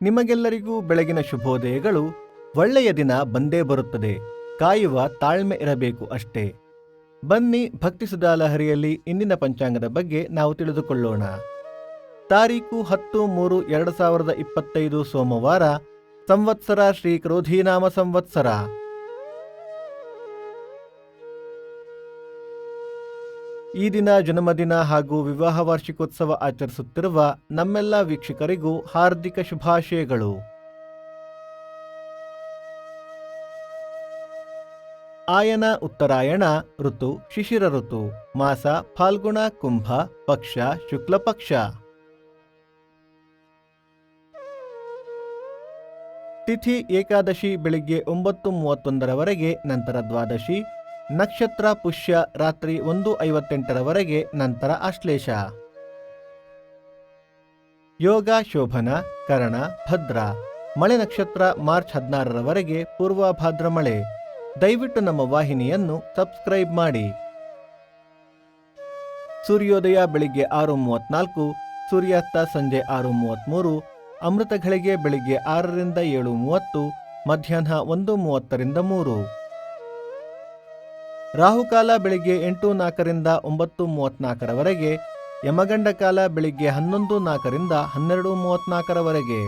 ನಿಮಗೆಲ್ಲರಿಗೂ ಬೆಳಗಿನ ಶುಭೋದಯಗಳು. ಒಳ್ಳೆಯ ದಿನ ಬಂದೇ ಬರುತ್ತದೆ, ಕಾಯುವ ತಾಳ್ಮೆ ಇರಬೇಕು ಅಷ್ಟೇ. ಬನ್ನಿ ಭಕ್ತಿ ಸುಧಾಲಹರಿಯಲ್ಲಿ ಇಂದಿನ ಪಂಚಾಂಗದ ಬಗ್ಗೆ ನಾವು ತಿಳಿದುಕೊಳ್ಳೋಣ. ತಾರೀಕು 10/3/2025 ಸೋಮವಾರ, ಸಂವತ್ಸರ ಶ್ರೀ ಕ್ರೋಧೀನಾಮ ಸಂವತ್ಸರ. ಈ ದಿನ ಜನ್ಮದಿನ ಹಾಗೂ ವಿವಾಹ ವಾರ್ಷಿಕೋತ್ಸವ ಆಚರಿಸುತ್ತಿರುವ ನಮ್ಮೆಲ್ಲ ವೀಕ್ಷಕರಿಗೂ ಹಾರ್ದಿಕ ಶುಭಾಶಯಗಳು. ಆಯನ ಉತ್ತರಾಯಣ ಋತು ಶಿಶಿರ ಋತು, ಮಾಸ ಫಾಲ್ಗುಣ ಕುಂಭ, ಪಕ್ಷ ಶುಕ್ಲ ಪಕ್ಷ. ತಿಥಿ ಏಕಾದಶಿ ಬೆಳಿಗ್ಗೆ 9:31 ನಂತರ ದ್ವಾದಶಿ, ನಕ್ಷತ್ರ ಪುಷ್ಯ ರಾತ್ರಿ 1:58 ನಂತರ ಆಶ್ಲೇಷ. ಯೋಗ ಶೋಭನ, ಕರಣ, ಭದ್ರ. ಮಳೆ ನಕ್ಷತ್ರ ಮಾರ್ಚ್ 16 ಪೂರ್ವಭಾದ್ರ ಮಳೆ. ದಯವಿಟ್ಟು ನಮ್ಮ ವಾಹಿನಿಯನ್ನು ಸಬ್ಸ್ಕ್ರೈಬ್ ಮಾಡಿ. ಸೂರ್ಯೋದಯ ಬೆಳಿಗ್ಗೆ 6:34, ಸೂರ್ಯಾಸ್ತ ಸಂಜೆ 6:33, ಅಮೃತ ಘಳಿಗೆ ಬೆಳಿಗ್ಗೆ 6 ರಿಂದ 7:30, ಮಧ್ಯಾಹ್ನ 1:30 3. ರಾಹುಕಾಲ ಬೆಳಿಗ್ಗೆ 8:04 ರಿಂದ 9:34, ಯಮಗಂಡ ಕಾಲ ಬೆಳಿಗ್ಗೆ 11:04 ರಿಂದ 12:34.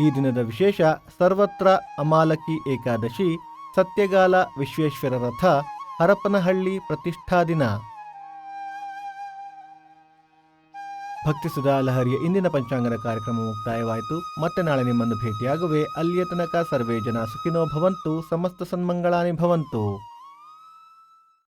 ಈ ದಿನದ ವಿಶೇಷ: ಸರ್ವತ್ರ ಅಮಾಲಕಿ ಏಕಾದಶಿ, ಸತ್ಯಗಾಲ ವಿಶ್ವೇಶ್ವರ ರಥ, ಹರಪನಹಳ್ಳಿ ಪ್ರತಿಷ್ಠಾ ದಿನ. ಭಕ್ತಿ ಸುಧಾಲಹರಿಯ ಇಂದಿನ ಪಂಚಾಂಗದ ಕಾರ್ಯಕ್ರಮ ಮುಕ್ತಾಯವಾಯಿತು. ಮತ್ತೆ ನಾಳೆ ನಿಮ್ಮನ್ನು ಭೇಟಿಯಾಗುವೆ. ಅಲ್ಲಿಯ ತನಕ ಸರ್ವೇ ಜನ ಸುಖಿನೋ ಭವಂತು, ಸಮಸ್ತ ಸನ್ಮಂಗಳಾನಿ ಭವಂತು.